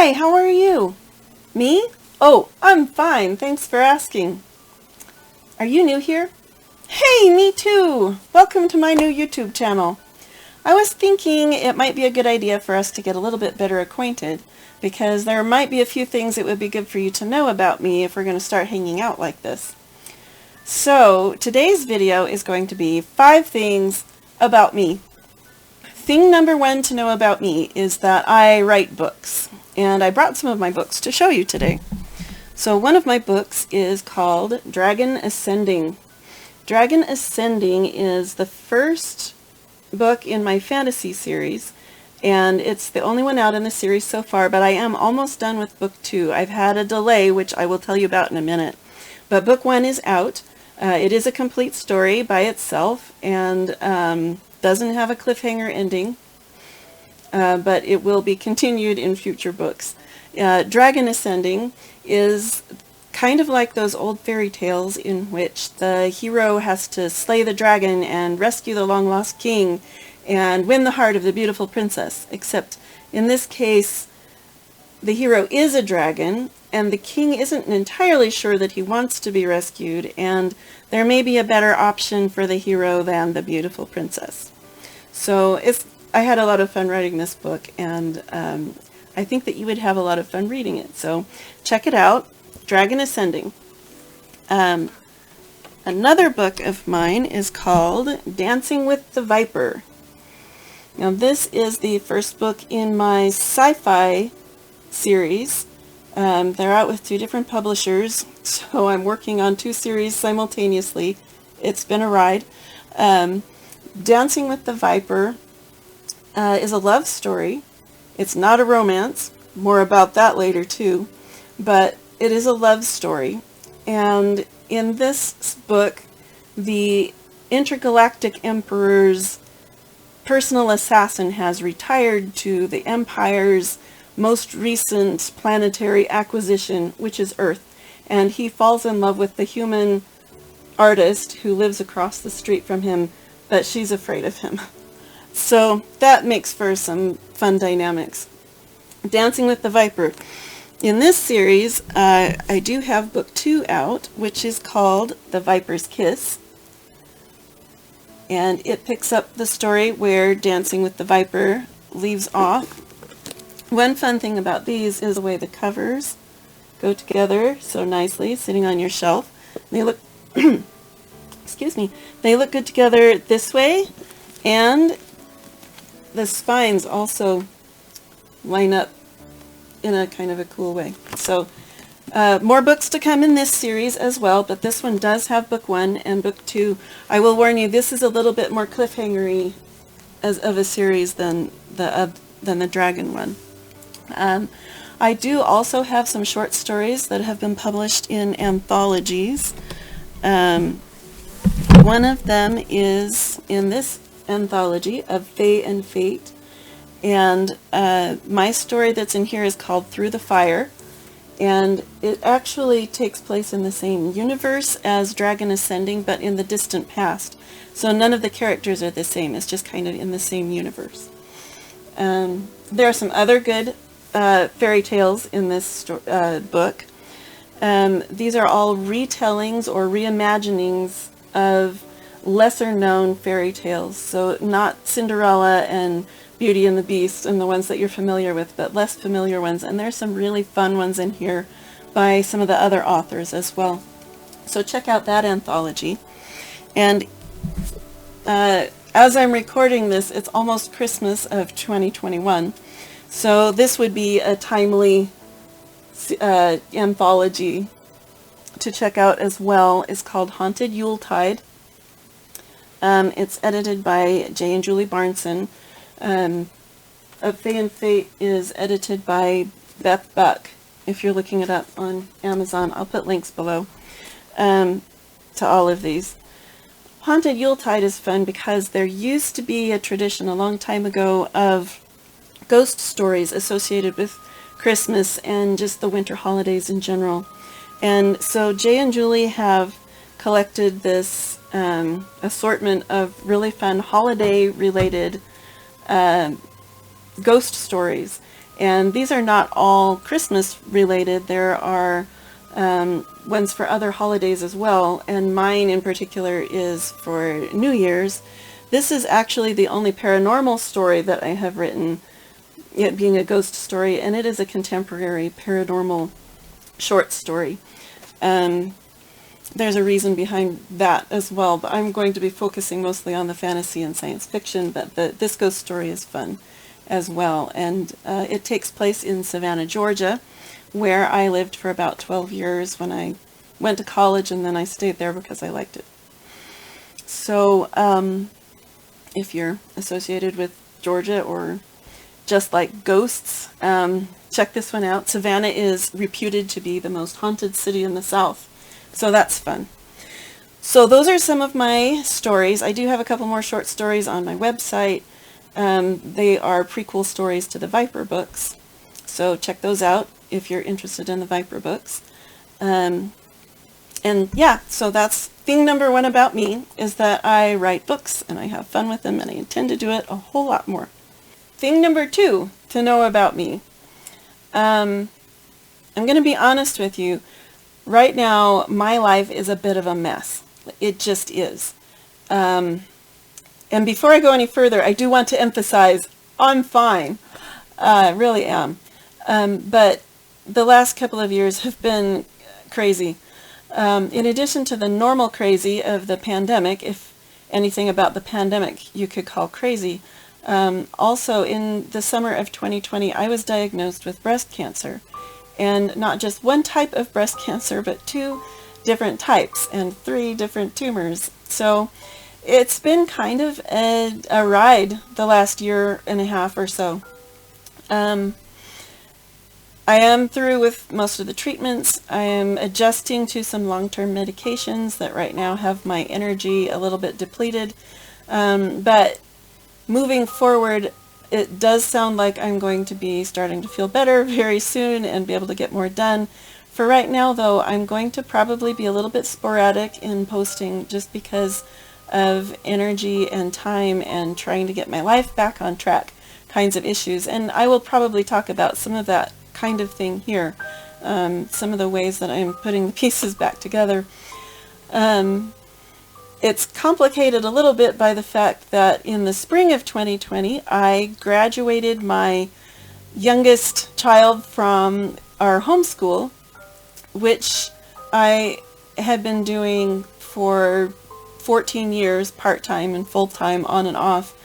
Hi, how are you? Me? Oh, I'm fine, thanks for asking. Are you new here? Hey, me too! Welcome to my new YouTube channel. I was thinking it might be a good idea for us to get a little bit better acquainted, because there might be a few things it would be good for you to know about me if we're going to start hanging out like this. So, today's video is going to be 5 things about me. Thing number 1 to know about me is that I write books, and I brought some of my books to show you today. So one of my books is called Dragon Ascending. Dragon Ascending is the first book in my fantasy series, and it's the only one out in the series so far, but I am almost done with book 2. I've had a delay, which I will tell you about in a minute. But book 1 is out. It is a complete story by itself, and doesn't have a cliffhanger ending, but it will be continued in future books. Dragon Ascending is kind of like those old fairy tales in which the hero has to slay the dragon and rescue the long-lost king and win the heart of the beautiful princess, except in this case the hero is a dragon and the king isn't entirely sure that he wants to be rescued, and there may be a better option for the hero than the beautiful princess. So I had a lot of fun writing this book, and I think that you would have a lot of fun reading it. So check it out, Dragon Ascending. Another book of mine is called Dancing with the Viper. Now this is the first book in my sci-fi series. They're out with 2 different publishers, so I'm working on 2 series simultaneously. It's been a ride. Dancing with the Viper is a love story. It's not a romance. More about that later too. But it is a love story. And in this book, the intergalactic emperor's personal assassin has retired to the Empire's most recent planetary acquisition, which is Earth. And he falls in love with the human artist who lives across the street from him, but she's afraid of him. So that makes for some fun dynamics. Dancing with the Viper. In this series, I do have book 2 out, which is called The Viper's Kiss. And it picks up the story where Dancing with the Viper leaves off. One fun thing about these is the way the covers go together so nicely, sitting on your shelf. They look excuse me, they look good together this way, and the spines also line up in a kind of a cool way. So more books to come in this series as well, but this one does have book 1 and book 2. I will warn you, this is a little bit more cliffhanger-y of a series than the dragon one. I do also have some short stories that have been published in anthologies. One of them is in this anthology of Fae and Fate, and my story that's in here is called Through the Fire, and it actually takes place in the same universe as Dragon Ascending, but in the distant past. So none of the characters are the same, it's just kind of in the same universe. There are some other good fairy tales in this book. These are all retellings or reimaginings of lesser known fairy tales, so not Cinderella and Beauty and the Beast and the ones that you're familiar with, but less familiar ones, and there's some really fun ones in here by some of the other authors as well. So check out that anthology. And as I'm recording this, it's almost Christmas of 2021, so this would be a timely anthology to check out as well. It's called Haunted Yuletide. It's edited by Jay and Julie Barnson. Of Fae and Fate is edited by Beth Buck. If you're looking it up on Amazon, I'll put links below to all of these. Haunted Yuletide is fun because there used to be a tradition a long time ago of ghost stories associated with Christmas and just the winter holidays in general. And so Jay and Julie have collected this assortment of really fun holiday-related ghost stories. And these are not all Christmas related. There are ones for other holidays as well, and mine in particular is for New Year's. This is actually the only paranormal story that I have written, it being a ghost story, and it is a contemporary paranormal short story. There's a reason behind that as well, but I'm going to be focusing mostly on the fantasy and science fiction, but this ghost story is fun as well. And it takes place in Savannah, Georgia, where I lived for about 12 years when I went to college, and then I stayed there because I liked it. So if you're associated with Georgia or just like ghosts, check this one out. Savannah is reputed to be the most haunted city in the South. So that's fun. So those are some of my stories. I do have a couple more short stories on my website. They are prequel stories to the Viper books. So check those out if you're interested in the Viper books. And yeah, so that's thing number one about me, is that I write books and I have fun with them, and I intend to do it a whole lot more. Thing number two to know about me. I'm going to be honest with you. Right now, my life is a bit of a mess. It just is. And before I go any further, I do want to emphasize, I'm fine. I really am. But the last couple of years have been crazy. In addition to the normal crazy of the pandemic, if anything about the pandemic you could call crazy, also in the summer of 2020, I was diagnosed with breast cancer. And not just one type of breast cancer, but 2 different types and 3 different tumors. So it's been kind of a ride the last year and a half or so. I am through with most of the treatments. I am adjusting to some long-term medications that right now have my energy a little bit depleted. But moving forward, it does sound like I'm going to be starting to feel better very soon and be able to get more done. For right now, though, I'm going to probably be a little bit sporadic in posting just because of energy and time and trying to get my life back on track kinds of issues. And I will probably talk about some of that kind of thing here, some of the ways that I'm putting the pieces back together. It's complicated a little bit by the fact that in the spring of 2020, I graduated my youngest child from our homeschool, which I had been doing for 14 years, part-time and full-time, on and off,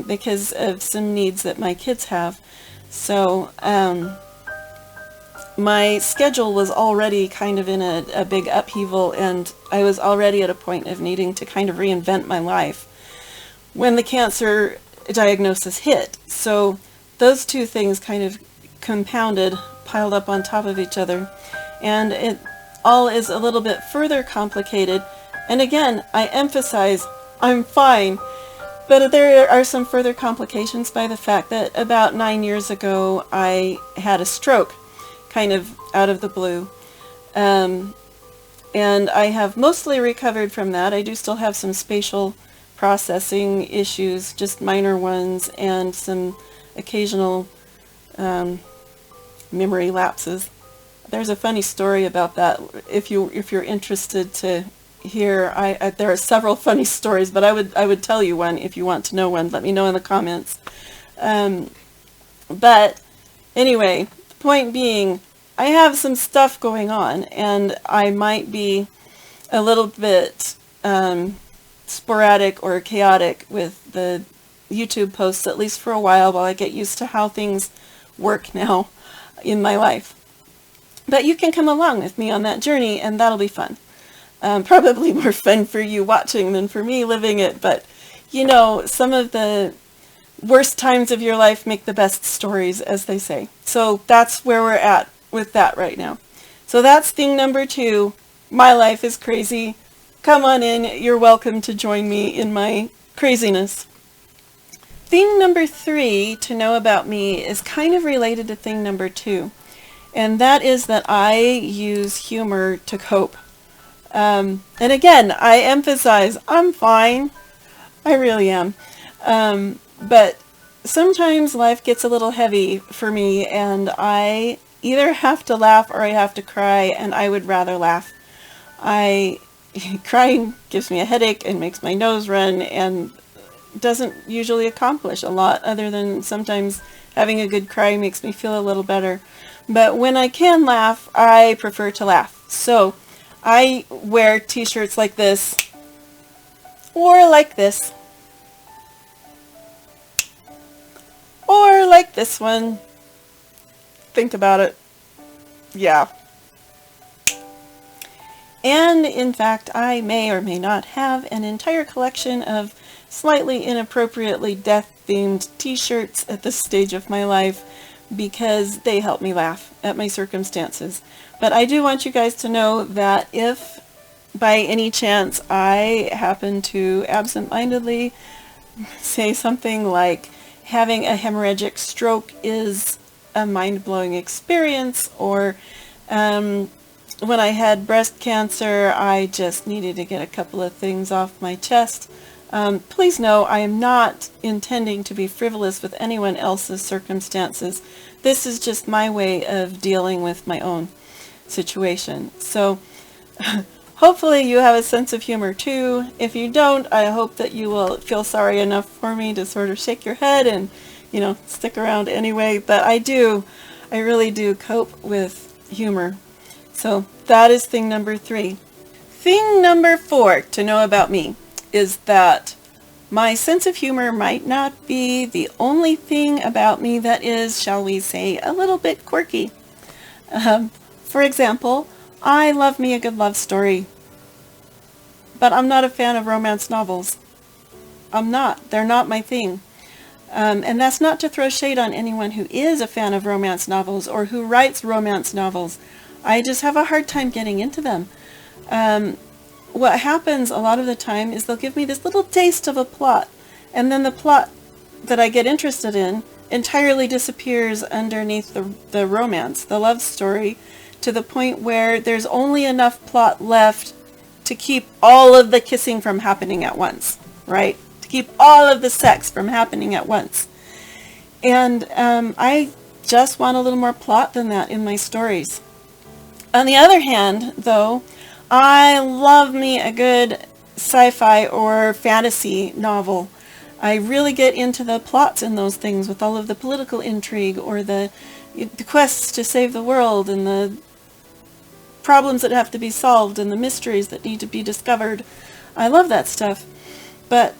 because of some needs that my kids have. So my schedule was already kind of in a big upheaval, and I was already at a point of needing to kind of reinvent my life when the cancer diagnosis hit. So those 2 things kind of compounded, piled up on top of each other, and it all is a little bit further complicated. And again, I emphasize, I'm fine, but there are some further complications by the fact that about 9 years ago I had a stroke, kind of out of the blue. And I have mostly recovered from that. I do still have some spatial processing issues, just minor ones, and some occasional memory lapses. There's a funny story about that if you're interested to hear. There are several funny stories, but I would tell you one if you want to know one. Let me know in the comments. But anyway, the point being, I have some stuff going on, and I might be a little bit sporadic or chaotic with the YouTube posts, at least for a while I get used to how things work now in my life. But you can come along with me on that journey, and that'll be fun. Probably more fun for you watching than for me living it, but you know, some of the worst times of your life make the best stories, as they say. So that's where we're at with that right now. So that's thing number 2. My life is crazy. Come on in. You're welcome to join me in my craziness. Thing number 3 to know about me is kind of related to thing number 2. And that is that I use humor to cope. And again, I emphasize, I'm fine. I really am. But sometimes life gets a little heavy for me, and I either have to laugh or I have to cry, and I would rather laugh. Crying gives me a headache and makes my nose run and doesn't usually accomplish a lot, other than sometimes having a good cry makes me feel a little better. But when I can laugh, I prefer to laugh. So I wear t-shirts like this, or like this, or like this one. Think about it. Yeah. And in fact, I may or may not have an entire collection of slightly inappropriately death-themed t-shirts at this stage of my life, because they help me laugh at my circumstances. But I do want you guys to know that if by any chance I happen to absent-mindedly say something like having a hemorrhagic stroke is a mind-blowing experience, or when I had breast cancer, I just needed to get a couple of things off my chest, please know I am not intending to be frivolous with anyone else's circumstances. This is just my way of dealing with my own situation. So hopefully you have a sense of humor too. If you don't, I hope that you will feel sorry enough for me to sort of shake your head and, you know, stick around anyway. But I really do cope with humor. So that is thing number 3. Thing number 4 to know about me is that my sense of humor might not be the only thing about me that is, shall we say, a little bit quirky. For example, I love me a good love story, but I'm not a fan of romance novels. I'm not. They're not my thing. And that's not to throw shade on anyone who is a fan of romance novels or who writes romance novels. I just have a hard time getting into them. What happens a lot of the time is they'll give me this little taste of a plot, and then the plot that I get interested in entirely disappears underneath the romance, the love story, to the point where there's only enough plot left to keep all of the kissing from happening at once, right? To keep all of the sex from happening at once. And I just want a little more plot than that in my stories. On the other hand, though, I love me a good sci-fi or fantasy novel. I really get into the plots in those things, with all of the political intrigue or the quests to save the world and the problems that have to be solved and the mysteries that need to be discovered. I love that stuff. But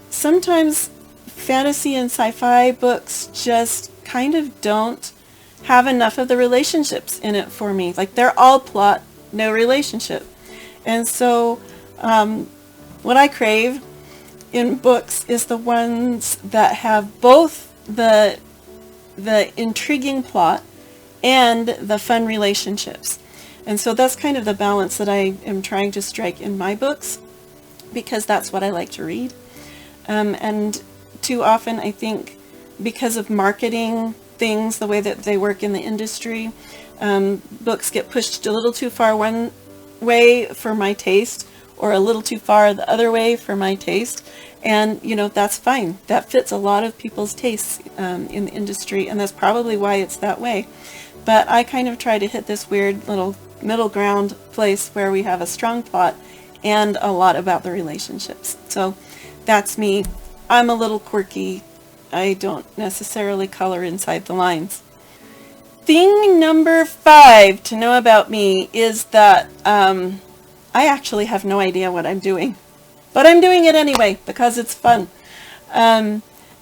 sometimes fantasy and sci-fi books just kind of don't have enough of the relationships in it for me. Like, they're all plot, no relationship. And so what I crave in books is the ones that have both the intriguing plot and the fun relationships. And so that's kind of the balance that I am trying to strike in my books, because that's what I like to read. And too often, I think, because of marketing things, the way that they work in the industry, books get pushed a little too far one way for my taste, or a little too far the other way for my taste. And, you know, that's fine. That fits a lot of people's tastes in the industry, and that's probably why it's that way. But I kind of try to hit this weird little middle ground place where we have a strong plot and a lot about the relationships. So that's me. I'm a little quirky. I don't necessarily color inside the lines. Thing number 5 to know about me is that I actually have no idea what I'm doing. But I'm doing it anyway because it's fun.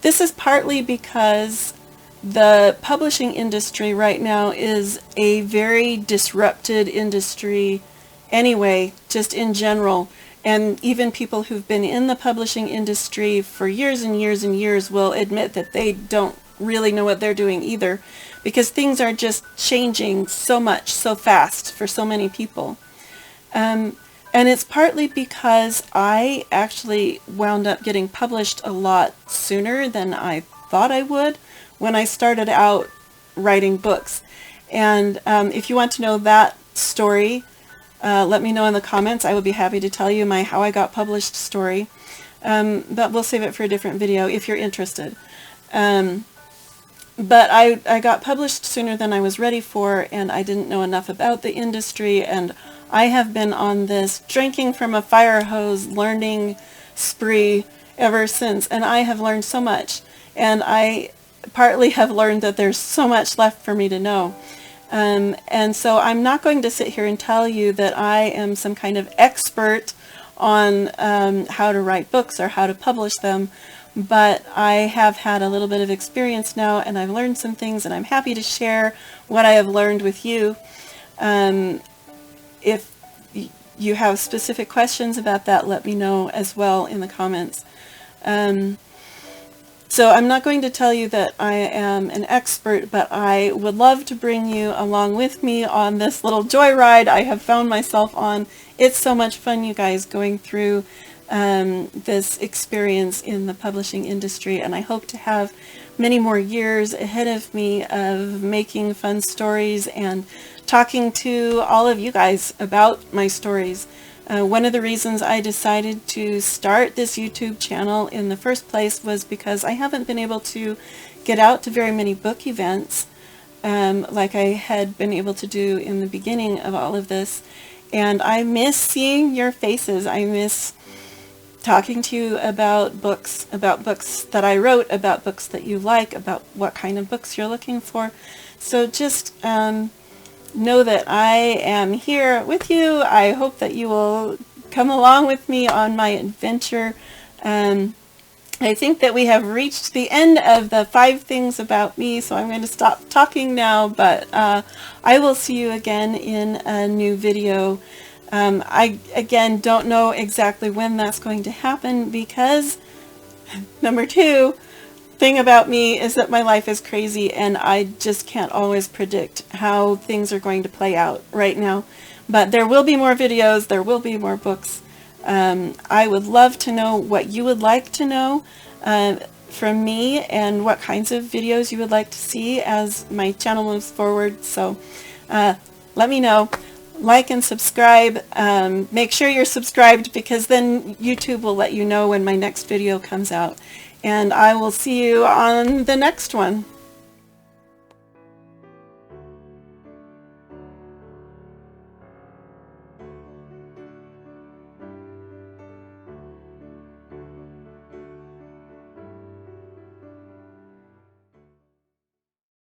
This is partly because the publishing industry right now is a very disrupted industry anyway, just in general. And even people who've been in the publishing industry for years and years and years will admit that they don't really know what they're doing either, because things are just changing so much, so fast for so many people. And it's partly because I actually wound up getting published a lot sooner than I thought I would when I started out writing books. And if you want to know that story, let me know in the comments. I would be happy to tell you my how I got published story. But we'll save it for a different video if you're interested. But I got published sooner than I was ready for, and I didn't know enough about the industry, and I have been on this drinking from a fire hose learning spree ever since, and I have learned so much, and I partly have learned that there's so much left for me to know. And so I'm not going to sit here and tell you that I am some kind of expert on how to write books or how to publish them, but I have had a little bit of experience now, and I've learned some things, and I'm happy to share what I have learned with you. If you have specific questions about that, let me know as well in the comments. So I'm not going to tell you that I am an expert, but I would love to bring you along with me on this little joyride I have found myself on. It's so much fun, you guys, going through this experience in the publishing industry, and I hope to have many more years ahead of me of making fun stories and talking to all of you guys about my stories. One of the reasons I decided to start this YouTube channel in the first place was because I haven't been able to get out to very many book events like I had been able to do in the beginning of all of this, and I miss seeing your faces. I miss talking to you about books that I wrote, about books that you like, about what kind of books you're looking for. So just know that I am here with you. I hope that you will come along with me on my adventure. I think that we have reached the end of the 5 things about me, so I'm going to stop talking now, but I will see you again in a new video. I, again, don't know exactly when that's going to happen because, number 2, thing about me is that my life is crazy, and I just can't always predict how things are going to play out right now. But there will be more videos, there will be more books. I would love to know what you would like to know from me and what kinds of videos you would like to see as my channel moves forward. So let me know. Like and subscribe. Make sure you're subscribed, because then YouTube will let you know when my next video comes out. And I will see you on the next one.